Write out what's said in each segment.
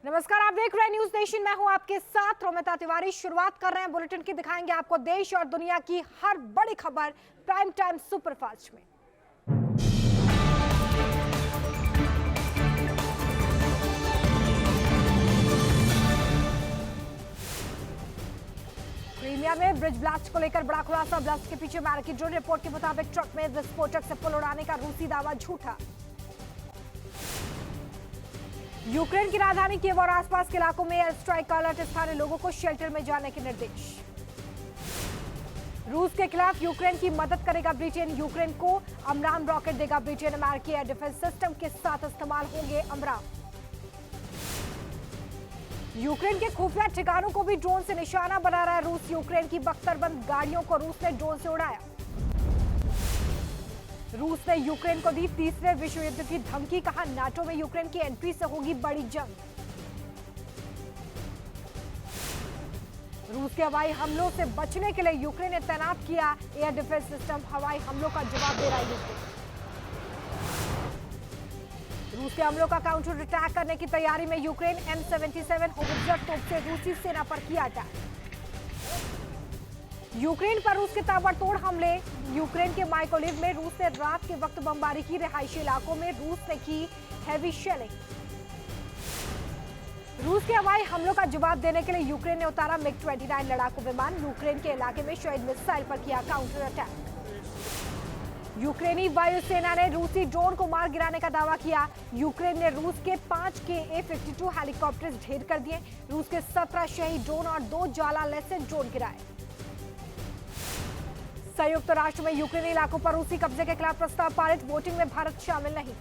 नमस्कार, आप देख रहे हैं न्यूज नेशन। मैं हूं आपके साथ रोमिता तिवारी। शुरुआत कर रहे हैं बुलेटिन की। दिखाएंगे आपको देश और दुनिया की हर बड़ी खबर प्राइम टाइम सुपरफास्ट में। क्रीमिया में ब्रिज ब्लास्ट को लेकर बड़ा खुलासा। ब्लास्ट के पीछे अमेरिकी ड्रोन। रिपोर्ट के मुताबिक ट्रक में विस्फोटक से पुल उड़ाने का रूसी दावा झूठा। यूक्रेन की राजधानी कीव और आसपास के इलाकों में एयर स्ट्राइक का अलर्ट। स्थानीय लोगों को शेल्टर में जाने के निर्देश। रूस के खिलाफ यूक्रेन की मदद करेगा ब्रिटेन। यूक्रेन को अमराम रॉकेट देगा ब्रिटेन। अमेरिकी एयर डिफेंस सिस्टम के साथ इस्तेमाल होंगे अमराम। यूक्रेन के खुफिया ठिकानों को भी ड्रोन से निशाना बना रहा है रूस। यूक्रेन की बख्तरबंद गाड़ियों को रूस ने ड्रोन से उड़ाया। रूस ने यूक्रेन को दी तीसरे विश्व युद्ध की धमकी। कहा नाटो में यूक्रेन की एंट्री से होगी बड़ी जंग। रूस के हवाई हमलों से बचने के लिए यूक्रेन ने तैनात किया एयर डिफेंस सिस्टम। हवाई हमलों का जवाब दे रहा है यूक्रेन। रूस के हमलों का काउंटर अटैक करने की तैयारी में यूक्रेन। M77 होवित्जर तोप से रूसी सेना पर किया अटैक। यूक्रेन पर रूस के ताबड़तोड़ हमले। यूक्रेन के माइकोलिव में रूस ने रात के वक्त बमबारी की। रिहायशी इलाकों में रूस ने की हैवी शेलिंग। रूस के हवाई हमलों का जवाब देने के लिए यूक्रेन ने उतारा MiG-29 लड़ाकू विमान। यूक्रेन के इलाके में शहीद मिसाइल पर किया काउंटर अटैक। यूक्रेनी वायुसेना ने रूसी ड्रोन को मार गिराने का दावा किया। यूक्रेन ने रूस के 5 KA-52 हेलीकॉप्टर ढेर कर दिए। रूस के 17 शहीद ड्रोन और 2 ज्वाला लेसेंट ड्रोन गिराए। संयुक्त राष्ट्र में यूक्रेनी इलाकों पर रूसी कब्जे के खिलाफ प्रस्ताव पारित। वोटिंग में भारत शामिल नहीं।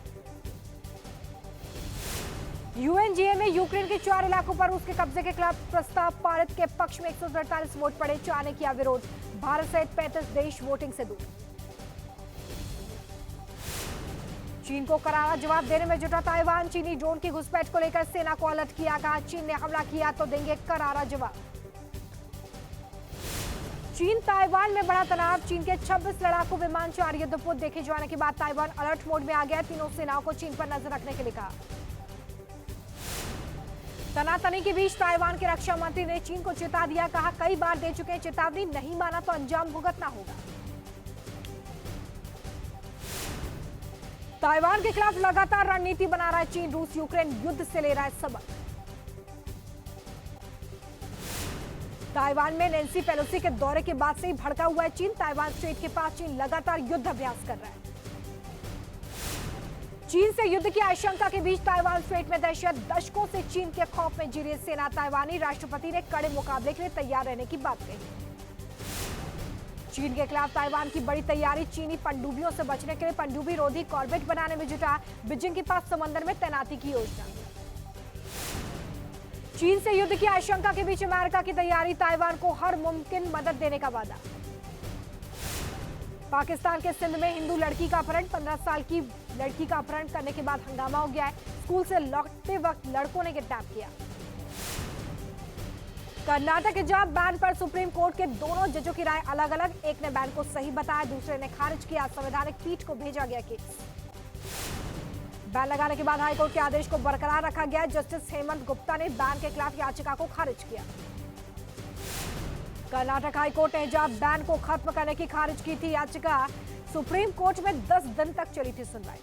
UNGA में यूक्रेन के 4 इलाकों पर रूस के कब्जे के खिलाफ प्रस्ताव पारित के पक्ष में 147 वोट पड़े। 4 ने किया विरोध। भारत सहित 35 देश वोटिंग से दूर। चीन को करारा जवाब देने में जुटा ताइवान। चीनी ड्रोन की घुसपैठ को लेकर सेना को अलर्ट किया। कहा चीन ने हमला किया तो देंगे करारा जवाब। चीन ताइवान में बड़ा तनाव। चीन के 26 लड़ाकू विमान 4 युद्धपोत देखे जाने के बाद ताइवान अलर्ट मोड में आ गया। तीनों सेनाओं को चीन पर नजर रखने के लिए कहा। तनातनी के बीच ताइवान के रक्षा मंत्री ने चीन को चेता दिया। कहा कई बार दे चुके हैं चेतावनी, नहीं माना तो अंजाम भुगतना होगा। ताइवान के खिलाफ लगातार रणनीति बना रहा है चीन। रूस यूक्रेन युद्ध से ले रहा है सबक। ताइवान में नैन्सी पेलोसी के दौरे के बाद से ही भड़का हुआ है चीन। ताइवान स्ट्रेट के पास चीन लगातार युद्ध अभ्यास कर रहा है। चीन से युद्ध की आशंका के बीच ताइवान स्ट्रेट में दहशत। दशकों से चीन के खौफ में जी रही सेना। ताइवानी राष्ट्रपति ने कड़े मुकाबले के लिए तैयार रहने की बात कही। चीन के खिलाफ ताइवान की बड़ी तैयारी। चीनी पनडुब्बियों से बचने के लिए पनडुब्बी रोधी कॉर्बेट बनाने में जुटा। बीजिंग के पास समंदर में तैनाती की योजना। चीन से युद्ध की आशंका के बीच अमेरिका की तैयारी। ताइवान को हर मुमकिन मदद देने का वादा। पाकिस्तान के सिंध में हिंदू लड़की का अपहरण। 15 साल की लड़की का अपहरण करने के बाद हंगामा हो गया है। स्कूल से लौटते वक्त लड़कों ने किडनैप किया। कर्नाटक हिजाब बैन पर सुप्रीम कोर्ट के दोनों जजों की राय अलग अलग। एक ने बैन को सही बताया, दूसरे ने खारिज किया। संवैधानिक पीठ को भेजा गया केस। बैन लगाने के बाद हाईकोर्ट के आदेश को बरकरार रखा गया। जस्टिस हेमंत गुप्ता ने बैन के खिलाफ याचिका को खारिज किया। कर्नाटक हाईकोर्ट ने हिजाब बैन को खत्म करने की खारिज की थी याचिका। सुप्रीम कोर्ट में 10 दिन तक चली थी सुनवाई।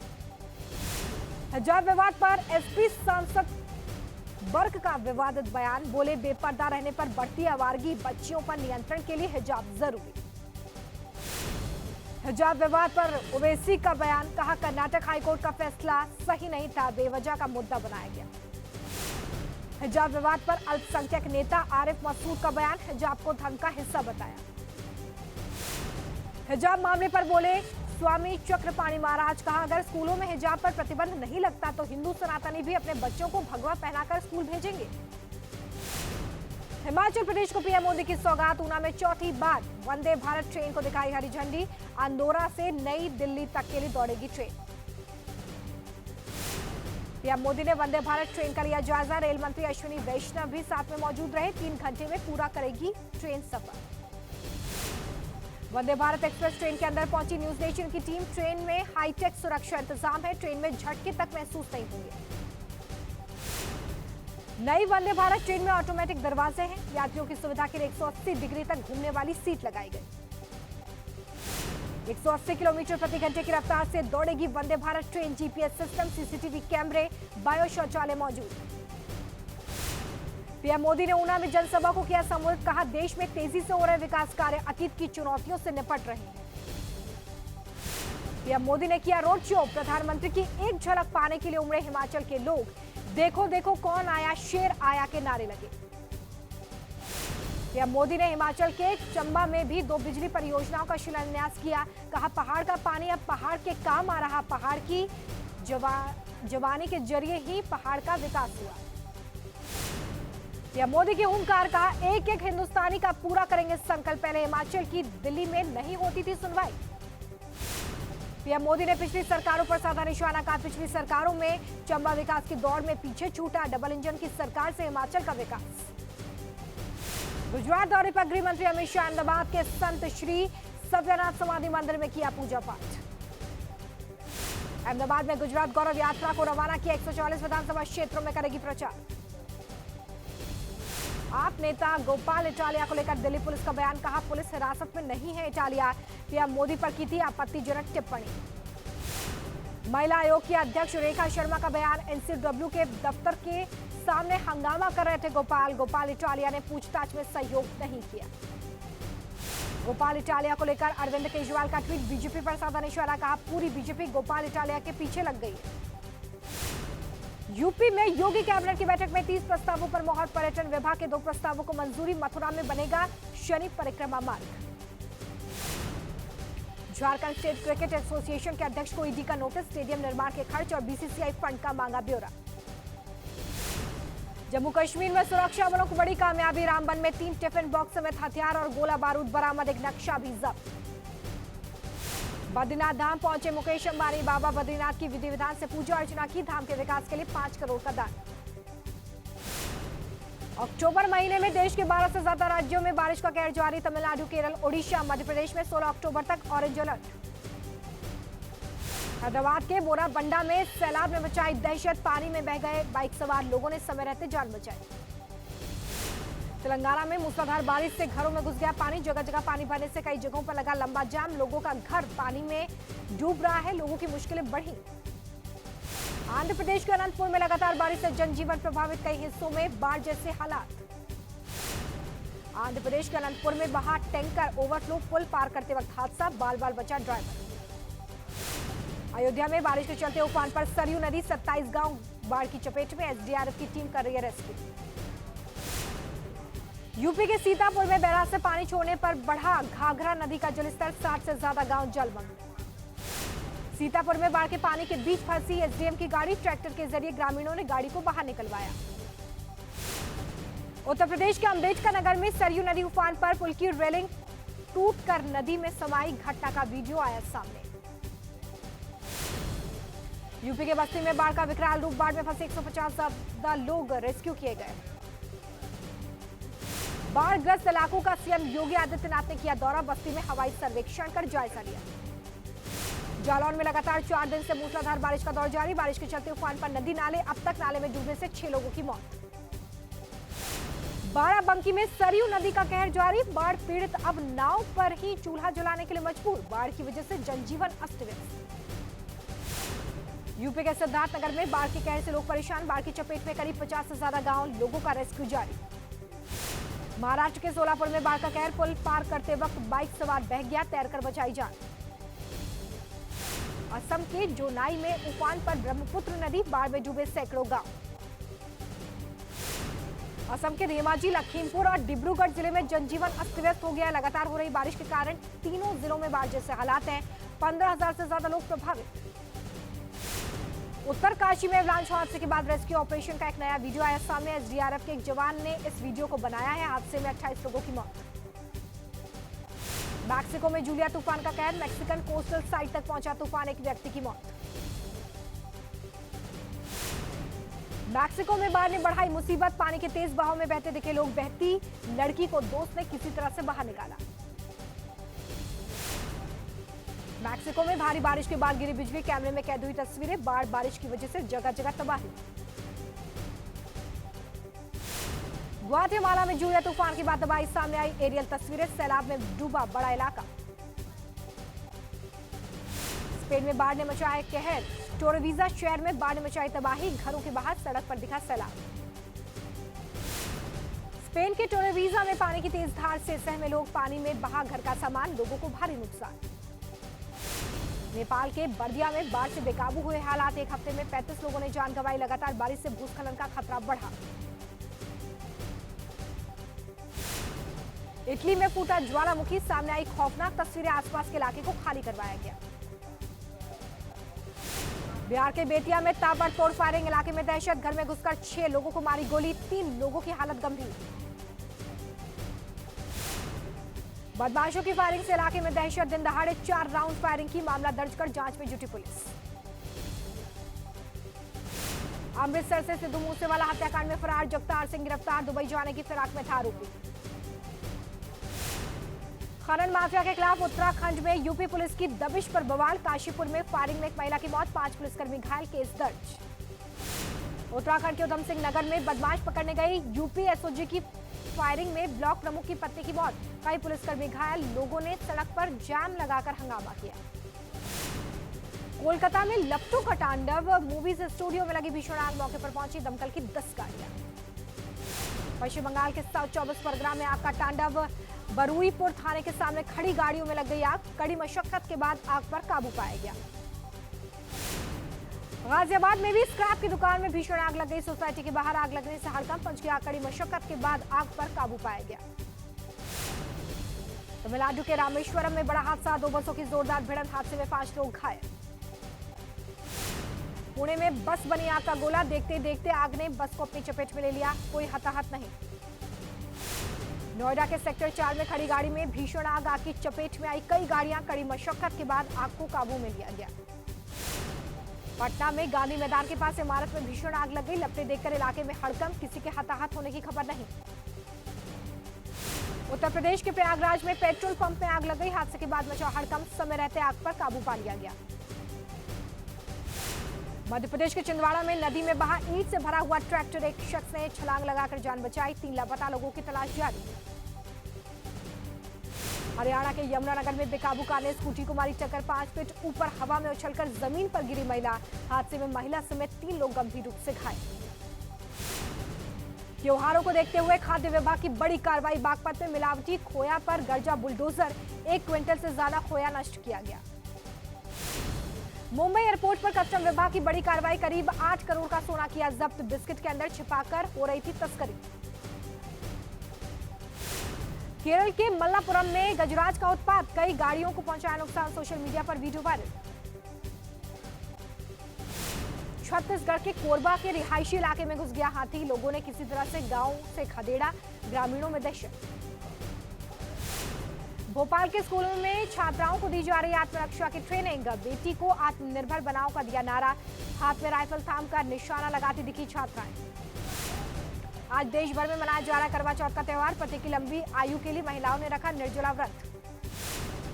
हिजाब विवाद पर एसपी सांसद वर्ग का विवादित बयान। बोले बेपर्दा रहने पर बढ़ती आवारगी, बच्चियों पर नियंत्रण के लिए हिजाब जरूरी। हिजाब विवाद पर ओवैसी का बयान। कहा कर्नाटक हाईकोर्ट का फैसला सही नहीं था, बेवजह का मुद्दा बनाया गया। हिजाब विवाद पर अल्पसंख्यक नेता आरिफ मसूद का बयान। हिजाब को धर्म का हिस्सा बताया। हिजाब मामले पर बोले स्वामी चक्रपाणी महाराज। कहा अगर स्कूलों में हिजाब पर प्रतिबंध नहीं लगता तो हिंदू सनातनी भी अपने बच्चों को भगवा पहनाकर स्कूल भेजेंगे। हिमाचल प्रदेश को पीएम मोदी की सौगात। ऊना में चौथी बार वंदे भारत ट्रेन को दिखाई हरी झंडी। अंदौरा से नई दिल्ली तक के लिए दौड़ेगी ट्रेन। पीएम मोदी ने वंदे भारत ट्रेन का लिया जायजा। रेल मंत्री अश्विनी वैष्णव भी साथ में मौजूद रहे। 3 घंटे में पूरा करेगी ट्रेन सफर। वंदे भारत एक्सप्रेस ट्रेन के अंदर पहुंची न्यूज नेशन की टीम। ट्रेन में हाईटेक सुरक्षा इंतजाम है। ट्रेन में झटके तक महसूस नहीं होंगे। नई वंदे भारत ट्रेन में ऑटोमेटिक दरवाजे हैं। यात्रियों की सुविधा के लिए 180 डिग्री तक घूमने वाली सीट लगाई गई। 180 किलोमीटर प्रति घंटे की रफ्तार से दौड़ेगी Vande Bharat train. GPS system, CCTV कैमरे, बायो शौचालय मौजूद। पीएम मोदी ने ऊना में जनसभा को किया संबोधित। कहा, देश में तेजी से हो रहे विकास कार्य अतीत की चुनौतियों से निपट रहे हैं। पीएम मोदी ने किया रोड शो। प्रधानमंत्री की एक झलक पाने के लिए उमड़े हिमाचल के लोग। देखो देखो कौन आया, शेर आया के नारे लगे। पीएम मोदी ने हिमाचल के चंबा में भी 2 बिजली परियोजनाओं का शिलान्यास किया। कहा, पहाड़ का पानी अब पहाड़ के काम आ रहा। पहाड़ की जवानी के जरिए ही पहाड़ का विकास हुआ। पीएम मोदी की हुंकार। कहा, एक एक हिंदुस्तानी का पूरा करेंगे संकल्प। पहले हिमाचल की दिल्ली में नहीं होती थी सुनवाई। पीएम मोदी ने पिछली सरकारों पर साधा निशाना। कहा, पिछली सरकारों में चंबा विकास की दौड़ में पीछे छूटा। डबल इंजन की सरकार से हिमाचल का विकास। गुजरात दौरे पर गृह मंत्री अमित शाह अहमदाबाद के संत श्री सत्यनाथ समाधि मंदिर में किया पूजा पाठ। अहमदाबाद में गुजरात गौरव यात्रा को रवाना किया। 144 विधानसभा क्षेत्रों में करेगी प्रचार। आप नेता गोपाल इटालिया को लेकर दिल्ली पुलिस का बयान। कहा, पुलिस हिरासत में नहीं है इटालिया। पीएम मोदी पर की थी आपत्तिजनक टिप्पणी। महिला आयोग की अध्यक्ष रेखा शर्मा का बयान। एनसीडब्ल्यू के दफ्तर के सामने हंगामा कर रहे थे गोपाल इटालिया ने पूछताछ में सहयोग नहीं किया। गोपाल इटालिया को लेकर अरविंद केजरीवाल का ट्वीट। बीजेपी पर साधा निशाना। कहा, पूरी बीजेपी गोपाल इटालिया के पीछे लग गई है। यूपी में योगी कैबिनेट की बैठक में 30 प्रस्तावों पर मोहर। पर्यटन विभाग के 2 प्रस्तावों को मंजूरी। मथुरा में बनेगा शनि परिक्रमा मार्ग। झारखंड स्टेट क्रिकेट एसोसिएशन के अध्यक्ष को ईडी का नोटिस। स्टेडियम निर्माण के खर्च और बीसीसीआई फंड का मांगा ब्यौरा। जम्मू कश्मीर में सुरक्षा बलों को बड़ी कामयाबी। रामबन में 3 टिफिन बॉक्स समेत हथियार और गोला बारूद बरामद। एक नक्शा भी जब्त। बद्रीनाथ धाम पहुंचे मुकेश अंबानी। बाबा बद्रीनाथ की विधि विधान से पूजा अर्चना की। धाम के विकास के लिए 5 करोड़ का दान। अक्टूबर महीने में देश के 12 से ज्यादा राज्यों में बारिश का कहर जारी। तमिलनाडु, केरल, ओडिशा, मध्य प्रदेश में 16 अक्टूबर तक ऑरेंज अलर्ट। हैदराबाद के बोराबंडा में सैलाब ने मचाई दहशत। पानी में बह गए बाइक सवार लोगों ने समय रहते जान बचाई। तेलंगाना में मूसलाधार बारिश से घरों में घुस गया पानी। जगह जगह पानी भरने से कई जगहों पर लगा लंबा जाम। लोगों का घर पानी में डूब रहा है। लोगों की मुश्किलें बढ़ी। आंध्र प्रदेश के अनंतपुर में लगातार बारिश से जनजीवन प्रभावित। कई हिस्सों में बाढ़ जैसे हालात। आंध्र प्रदेश के अनंतपुर में बहा टैंकर। ओवरफ्लो। पुल पार करते वक्त हादसा। बाल बाल बचा ड्राइवर। अयोध्या में बारिश के चलते उफान पर सरयू नदी। 27 गांव बाढ़ की चपेट में। एसडीआरएफ की टीम कर रही है रेस्क्यू। यूपी के सीतापुर में बैराज से पानी छोड़ने पर बढ़ा घाघरा नदी का जलस्तर। 60 से ज्यादा गांव जलमग्न। सीतापुर में बाढ़ के पानी के बीच फंसी एसडीएम की गाड़ी। ट्रैक्टर के जरिए ग्रामीणों ने गाड़ी को बाहर निकलवाया। उत्तर प्रदेश के अंबेडकर नगर में सरयू नदी उफान पर। पुल की रेलिंग टूटकर नदी में समाई। घटना का वीडियो आया सामने। यूपी के बस्ती में बाढ़ का विकराल रूप। बाढ़ में फंसे 150 से ज्यादा लोग रेस्क्यू किए गए। बाढ़ग्रस्त इलाकों का सीएम योगी आदित्यनाथ ने किया दौरा। बस्ती में हवाई सर्वेक्षण कर जायजा लिया। जालौन में लगातार 4 दिन से मूसलाधार बारिश का दौर जारी। बारिश के चलते उफान पर नदी नाले। अब तक नाले में डूबने से 6 लोगों की मौत। बाराबंकी में सरयू नदी का कहर जारी। बाढ़ पीड़ित अब नाव पर ही चूल्हा जलाने के लिए मजबूर। बाढ़ की वजह से जनजीवन अस्त व्यस्त। यूपी के सिद्धार्थनगर में बाढ़ के कहर से लोग परेशान। बाढ़ की चपेट में करीब 50 से ज्यादा गांव। लोगों का रेस्क्यू जारी। महाराष्ट्र के सोलापुर में बाढ़ का कहर। पुल पार करते वक्त बाइक सवार बह गया। तैरकर बचाई जान। असम के जोनाई में उफान पर ब्रह्मपुत्र नदी। बाढ़ में डूबे सैकड़ों गांव। असम के धेमाजी, लखीमपुर और डिब्रूगढ़ जिले में जनजीवन अस्त व्यस्त हो गया। लगातार हो रही बारिश के कारण तीनों जिलों में बाढ़ जैसे हालात हैं। 15,000 से ज्यादा लोग प्रभावित। उत्तरकाशी में अवलांच हादसे के बाद रेस्क्यू ऑपरेशन का एक नया वीडियो आया सामने। एसडीआरएफ के एक जवान ने इस वीडियो को बनाया है। हादसे में 28 लोगों की मौत। मैक्सिको में जूलिया तूफान का कहर। मैक्सिकन कोस्टल साइट तक पहुंचा तूफान। एक व्यक्ति की मौत। मैक्सिको में बाढ़ ने बढ़ाई मुसीबत। पानी के तेज बहाव में बहते दिखे लोग। बहती लड़की को दोस्त ने किसी तरह से बाहर निकाला। मैक्सिको में भारी बारिश के बाद गिरी बिजली। कैमरे में कैद हुई तस्वीरें। बाढ़ बारिश की वजह से जगह जगह तबाही। ग्वाटेमाला में जूलिया तूफान के बाद तबाही सामने आई, एरियल तस्वीरें, सैलाब में डूबा बड़ा इलाका। स्पेन में बाढ़ ने मचाया कहर, टोरवीजा शहर में बाढ़ ने मचाई तबाही, घरों के बाहर सड़क पर दिखा सैलाब। स्पेन के टोरवीजा में पानी की तेज धार से सहमे लोग, पानी में बहा घर का सामान, लोगों को भारी नुकसान। नेपाल के बर्दिया में बाढ़ से बेकाबू हुए हालात, एक हफ्ते में 35 लोगों ने जान गंवाई, लगातार बारिश से भूस्खलन का खतरा बढ़ा। इटली में फूटा ज्वालामुखी, सामने आई खौफनाक तस्वीरें, आसपास के इलाके को खाली करवाया गया। बिहार के बेतिया में ताबड़तोड़ फायरिंग, इलाके में दहशत, घर में घुसकर 6 लोगों को मारी गोली, 3 लोगों की हालत गंभीर। बदमाशों की फायरिंग से इलाके में दहशत, दिन दहाड़े 4 राउंड फायरिंग की, मामला दर्ज कर जांच में जुटी पुलिस। अमृतसर से सिद्धू मूसेवाला हत्याकांड में फरार जगतार सिंह गिरफ्तार, दुबई जाने की फिराक में था आरोपी। खनन माफिया के खिलाफ उत्तराखंड में यूपी पुलिस की दबिश पर बवाल, काशीपुर में फायरिंग में एक महिला की मौत, 5 पुलिसकर्मी घायल, केस दर्ज। उत्तराखंड के उधम सिंह नगर में बदमाश पकड़ने गई यूपी एसओजी की फायरिंग में ब्लॉक प्रमुख की पत्नी की मौत, कई पुलिसकर्मी घायल, लोगों ने सड़क पर जाम लगाकर हंगामा किया। कोलकाता में लपटों का तांडव, मूवीज स्टूडियो में लगी भीषण आग, मौके पर पहुंची दमकल की 10 गाड़ियां। पश्चिम बंगाल के साउथ 24 परगना में आग का तांडव, बरुईपुर थाने के सामने खड़ी गाड़ियों में लग गई आग, कड़ी मशक्कत के बाद आग पर काबू पाया गया। गाजियाबाद में भी स्क्रैप की दुकान में भीषण आग लग गई, सोसाइटी के बाहर आग लगने से हड़कंप मच गया, कड़ी मशक्कत के बाद आग पर काबू पाया गया। तमिलनाडु के रामेश्वरम में बड़ा हादसा, 2 बसों की जोरदार भिड़ंत, हादसे में 5 लोग घायल। पुणे में बस बनी आग का गोला, देखते देखते आग ने बस को अपनी चपेट में ले लिया, कोई हताहत नहीं। नोएडा के सेक्टर 4 में खड़ी गाड़ी में भीषण आग की चपेट में आई, कई गाड़ियां, कड़ी मशक्कत के बाद आग को काबू में लिया गया। पटना में गांधी मैदान के पास इमारत में भीषण आग लग गई, लपटें देखकर इलाके में हड़कंप, किसी के हताहत होने की खबर नहीं। उत्तर प्रदेश के प्रयागराज में पेट्रोल पंप में आग लग गई, हादसे के बाद मचा हड़कंप, समय रहते आग पर काबू पा लिया गया। मध्य प्रदेश के छिंदवाड़ा में नदी में बहा ईंट से भरा हुआ ट्रैक्टर, एक शख्स ने छलांग लगाकर जान बचाई, 3 लापता लोगों की तलाश जारी। हरियाणा के यमुनानगर में बेकाबू कार ने स्कूटी को मारी टक्कर, 5 फीट ऊपर हवा में उछलकर जमीन पर गिरी महिला, हादसे में महिला समेत 3 लोग गंभीर रूप से घायल। त्योहारों को देखते हुए खाद्य विभाग की बड़ी कार्रवाई, बागपत में मिलावटी खोया पर गर्जा बुलडोजर, 1 क्विंटल से ज्यादा खोया नष्ट किया गया। मुंबई एयरपोर्ट पर कस्टम विभाग की बड़ी कार्रवाई, करीब 8 करोड़ का सोना किया जब्त, बिस्किट के अंदर छिपाकर हो रही थी तस्करी। केरल के मल्लापुरम में गजराज का उत्पात, कई गाड़ियों को पहुंचाया नुकसान, सोशल मीडिया पर वीडियो वायरल। छत्तीसगढ़ के कोरबा के रिहायशी इलाके में घुस गया हाथी, लोगों ने किसी तरह से गांव से खदेड़ा, ग्रामीणों में दहशत। भोपाल के स्कूलों में छात्राओं को दी जा रही आत्मरक्षा की ट्रेनिंग, बेटी को आत्मनिर्भर बनाओ का दिया नारा, हाथ में राइफल थामकर निशाना लगाती दिखी छात्राएं। आज देश भर में मनाया जा रहा करवा चौथ का त्यौहार, पति की लंबी आयु के लिए महिलाओं ने रखा निर्जला व्रत।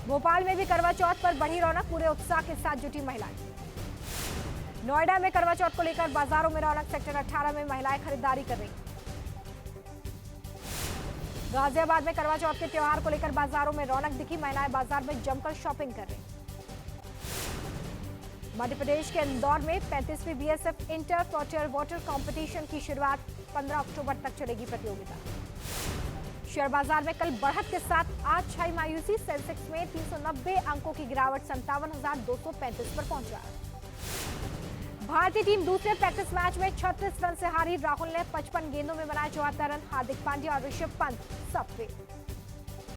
भोपाल में भी करवा चौथ पर बढ़ी रौनक, पूरे उत्साह के साथ जुटी महिलाएं। नोएडा में करवा चौथ को लेकर बाजारों में रौनक, सेक्टर 18 में महिलाएं खरीदारी कर रही। गाजियाबाद में करवा चौथ के त्यौहार को लेकर बाजारों में रौनक दिखी, महिलाएं बाजार में जमकर शॉपिंग कर रही। मध्य प्रदेश के इंदौर में 35वीं BSF inter frontier water competition की शुरुआत, 15 अक्टूबर तक चलेगी प्रतियोगिता। शेयर बाजार में कल बढ़त के साथ आज छाई मायूसी, सेंसेक्स में 390 अंकों की गिरावट, 57,235 पर पहुंचा। भारतीय टीम दूसरे प्रैक्टिस मैच में 36 रन से हारी, राहुल ने 55 गेंदों में बनाए 74 रन, हार्दिक पांड्या और ऋषभ पंत सब फेल।